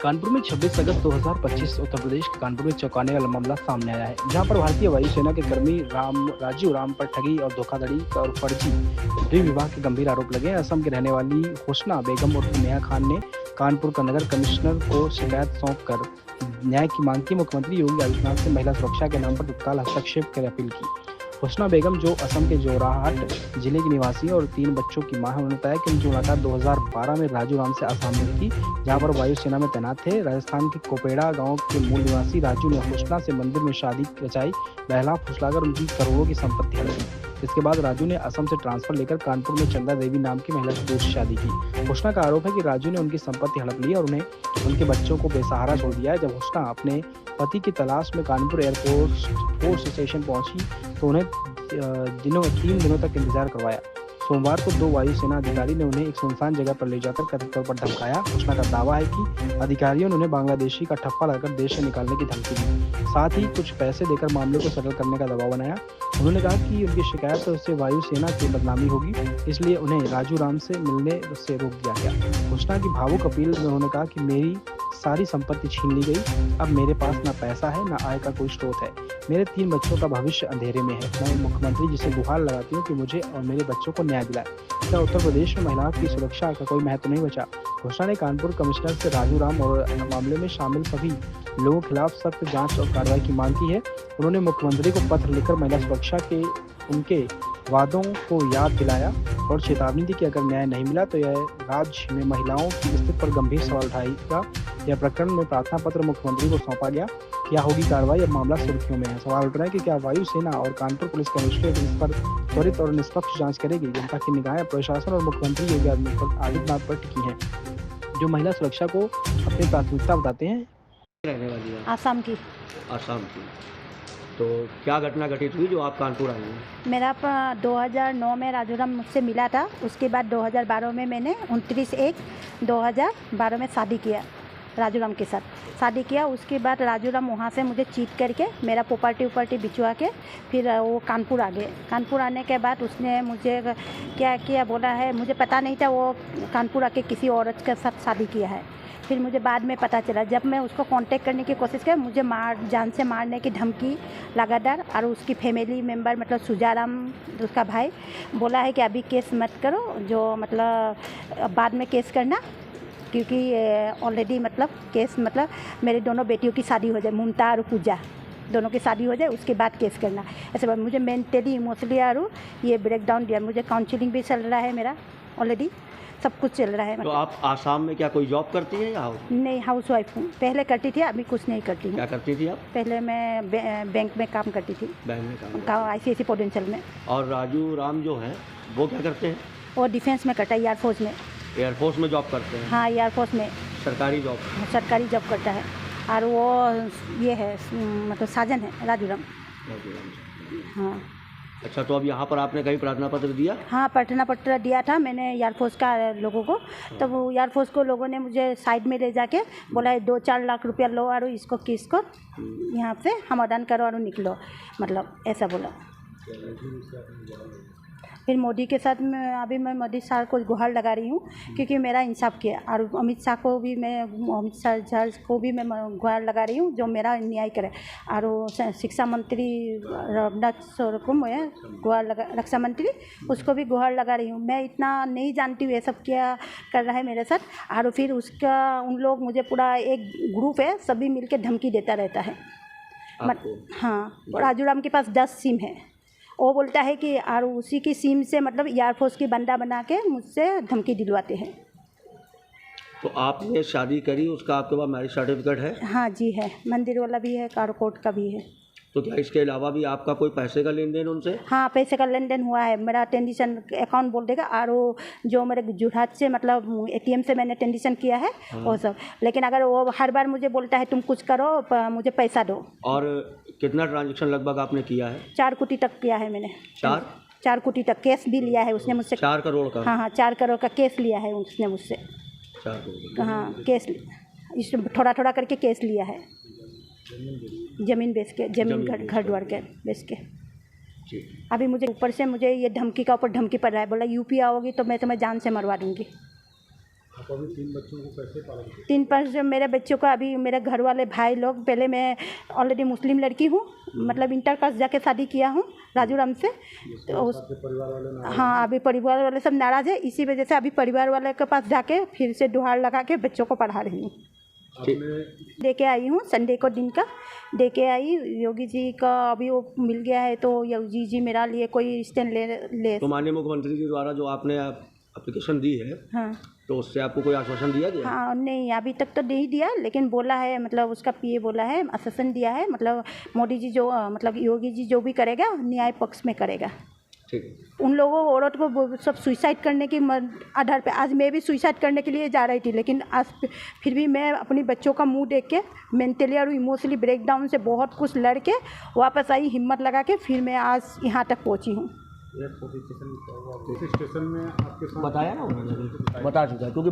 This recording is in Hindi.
कानपुर में 26 अगस्त 2025 उत्तर प्रदेश के कानपुर में चौंकाने वाला मामला सामने आया है, जहां पर भारतीय वायुसेना के कर्मी राजीव राम पर ठगी और धोखाधड़ी और फर्जी द्विविवाह के गंभीर आरोप लगे। असम की रहने वाली हुस्ना बेगम उर्फ नेहा खान ने कानपुर का नगर कमिश्नर को शिकायत सौंपकर न्याय की मांग की। मुख्यमंत्री योगी आदित्यनाथ से महिला सुरक्षा के नाम पर तत्काल हस्तक्षेप की अपील की। हुस्ना बेगम, जो असम के जोरहाट जिले की निवासी और 3 बच्चों की मां है, उन्होंने बताया कि उनकी मुलाकात 2012 में राजू राम से आसाम में हुई थी, जहां पर वायुसेना में तैनात थे। राजस्थान के कोपेड़ा गांव के मूल निवासी राजू ने हुस्ना से मंदिर में शादी रचाई, बहला फुसलाकर उनकी करोड़ों की संपत्ति हड़प ली। इसके बाद राजू ने असम से ट्रांसफर लेकर कानपुर में चंदा देवी नाम की महिला से दूसरी शादी की। हुस्ना का आरोप है कि राजू ने उनकी संपत्ति हड़प ली और उन्हें उनके बच्चों को बेसहारा छोड़ दिया है। जब हुस्ना अपने पति की तलाश में कानपुर एयरपोर्ट फोर्स स्टेशन पहुंची तो उन्हें 3 दिनों तक इंतजार करवाया। सोमवार को 2 वायुसेना अधिकारी ने उन्हें एक सुनसान जगह पर ले जाकर कथित तौर पर धमकाया। हुस्ना का दावा है कि अधिकारियों ने उन्हें बांग्लादेशी का ठप्पा लगाकर देश से निकालने की धमकी दी, साथ ही कुछ पैसे देकर मामले को सेटल करने का दबाव बनाया। उन्होंने कहा कि उनकी शिकायत से वायुसेना की बदनामी होगी, इसलिए उन्हें राजू राम से मिलने से रोक दिया गया। हुस्ना की भावुक अपील में उन्होंने कहा कि मेरी सारी संपत्ति छीन ली गई, अब मेरे पास ना पैसा है, ना आय का कोई स्रोत है, मेरे 3 बच्चों का भविष्य अंधेरे में है। मैं मुख्यमंत्री जी से गुहार लगाती हूँ कि मुझे और मेरे बच्चों को न्याय दिलाए। क्या उत्तर प्रदेश में महिलाओं की सुरक्षा का कोई महत्व नहीं बचा? हुस्ना ने कानपुर कमिश्नर से राजू राम और मामले में शामिल सभी लोगों के खिलाफ सख्त जांच और कार्रवाई की मांग की है। उन्होंने मुख्यमंत्री को पत्र लिखकर महिला सुरक्षा के उनके वादों को याद दिलाया और चेतावनी दी कि अगर न्याय नहीं मिला तो यह राज्य में महिलाओं की स्थिति पर गंभीर सवाल उठाएगा। यह प्रकरण में प्रार्थना पत्र मुख्यमंत्री को सौंपा गया। क्या होगी कार्रवाई? अब मामला सुर्खियों में है। सवाल उठ रहा है कि क्या वायुसेना और कानपुर पुलिस कमिश्नरेट इस पर त्वरित और निष्पक्ष जांच करेगी? जनता की निगाहें प्रशासन और मुख्यमंत्री योगी आदित्यनाथ पर टिकी हैं, जो महिला सुरक्षा को अपनी प्राथमिकता बताते हैं। रहने वाली है आसाम की। आसाम की। तो क्या घटना घटित हुई जो आप कानपुर आई हैं? मेरा 2009 में राजू राम मुझसे मिला था। उसके बाद 2012 में मैंने 29/1/2012 में शादी किया, राजू राम के साथ शादी किया। उसके बाद राजू राम वहाँ से मुझे चीट करके मेरा प्रॉपर्टी बिचवा के फिर वो कानपुर आ गए। कानपुर आने के बाद उसने मुझे क्या किया बोला है, मुझे पता नहीं था वो कानपुर आके किसी औरत के साथ शादी किया है। फिर मुझे बाद में पता चला, जब मैं उसको कांटेक्ट करने की कोशिश की, मुझे जान से मारने की धमकी लगातार, और उसकी फैमिली मेंबर मतलब सुजाराम उसका भाई बोला है कि अभी केस मत करो, जो मतलब बाद में केस करना, क्योंकि ऑलरेडी मतलब केस मतलब मेरे दोनों बेटियों की शादी हो जाए, ममता और पूजा दोनों की शादी हो जाए, उसके बाद केस करना। ऐसे बात मुझे मेंटली इमोशनली और ये ब्रेकडाउन दिया। मुझे काउंसलिंग भी चल रहा है, मेरा ऑलरेडी सब कुछ चल रहा है। तो आप आसाम में क्या कोई जॉब करती हैं या नहीं, हाउस वाइफ हूँ। पहले करती थी, अभी कुछ नहीं करती हूँ। क्या करती थी आप? पहले मैं बैंक में काम करती थी, बैंक में काम ICICI प्रूडेंशियल में। और राजू राम जो हैं वो क्या करते हैं? वो डिफेंस में करता है, एयरफोर्स में। एयरफोर्स में जॉब करते हैं? हाँ, एयरफोर्स में सरकारी जॉब? सरकारी जॉब करता है। और वो ये है मतलब साजन है राजू राम। हाँ। अच्छा, तो अब यहाँ पर आपने कहीं प्रार्थना पत्र दिया? हाँ, प्रार्थना पत्र दिया था मैंने एयरफोर्स का लोगों को। तब वो एयरफोर्स को लोगों ने मुझे साइड में ले जाके बोला है 2-4 लाख रुपया लो और इसको किस को यहाँ से समाधान करो और निकलो, मतलब ऐसा बोला। फिर मोदी के साथ अभी मैं मोदी साहब को गुहार लगा रही हूँ, क्योंकि मेरा इंसाफ किया। और अमित शाह को भी मैं गुहार लगा रही हूँ, जो मेरा न्याय करे। और शिक्षा मंत्री रामनाथ को मैं गुहार लगा, रक्षा मंत्री उसको भी गुहार लगा रही हूँ। मैं इतना नहीं जानती हूँ ये सब क्या कर रहा है मेरे साथ। और फिर उसका उन लोग मुझे पूरा एक ग्रुप है, सभी मिल के धमकी देता रहता है। हाँ, राजू राम के पास 10 सिम है। वो बोलता है कि और उसी की सिम से मतलब एयरफोर्स की बंदा बना के मुझसे धमकी दिलवाते हैं। तो आपने शादी करी, उसका आपके पास मैरिज सर्टिफिकेट है? हाँ जी है, मंदिर वाला भी है, कारकोट का भी है। तो क्या इसके अलावा भी आपका कोई पैसे का लेन देन उनसे? हाँ, पैसे का लेन देन हुआ है। मेरा ट्रांजेक्शन अकाउंट बोल देगा, और वो जो मेरे जोरहाट से मतलब ATM से मैंने ट्रांजेक्शन किया है। हाँ। वो सब। लेकिन अगर वो हर बार मुझे बोलता है तुम कुछ करो, मुझे पैसा दो। और कितना ट्रांजेक्शन लगभग आपने किया है? 4 कोटी तक किया है मैंने। 4 कोटी तक केस भी लिया है उसने मुझसे। 4 करोड़ का? हाँ, 4 करोड़ का केस लिया है उसने मुझसे। 4 करोड़? हाँ, केस इस थोड़ा करके केस लिया है, ज़मीन बेच के, ज़मीन घर द्वार के बेच के। अभी मुझे ऊपर से मुझे ये धमकी का ऊपर धमकी पड़ रहा है, बोला UP आओगी तो मैं तुम्हें जान से मरवा दूँगी। आप अभी 3 बच्चों को कैसे पालन करते 3-5 जो मेरे बच्चों को अभी मेरे घर वाले भाई लोग, पहले मैं ऑलरेडी मुस्लिम लड़की हूँ, मतलब इंटर कास्ट जाके शादी किया हूँ राजू राम से। तो उस हैं? परिवार वाले ना हाँ, अभी परिवार वाले सब नाराज़ है, इसी वजह से अभी परिवार वाले के पास जाके फिर से दुहार लगा के बच्चों को पढ़ा रही हूँ। आपने दे के आई हूँ संडे को दिन का, दे के आई। योगी जी का अभी वो मिल गया है, तो योगी जी मेरा लिए कोई स्टैंड ले तो माननीय मुख्यमंत्री जी द्वारा जो आपने एप्लीकेशन दी है, हाँ तो उससे आपको कोई आश्वासन दिया गया? हाँ, नहीं अभी तक तो नहीं दिया, लेकिन बोला है, मतलब उसका पीए बोला है, आश्वासन दिया है, मतलब मोदी जी जो मतलब योगी जी जो भी करेगा न्याय पक्ष में करेगा। ठीक है। उन लोगों औरत को सब सुसाइड करने के आधार पे, आज मैं भी सुसाइड करने के लिए जा रही थी, लेकिन आज फिर भी मैं अपनी बच्चों का मुंह देख के मेंटली और इमोशनली ब्रेकडाउन से बहुत कुछ लड़ के वापस आई, हिम्मत लगा के, फिर मैं आज यहाँ तक पहुँची हूँ। पुलिस स्टेशन में आपके साथ बताया ना उन्होंने, बता चुका है, क्योंकि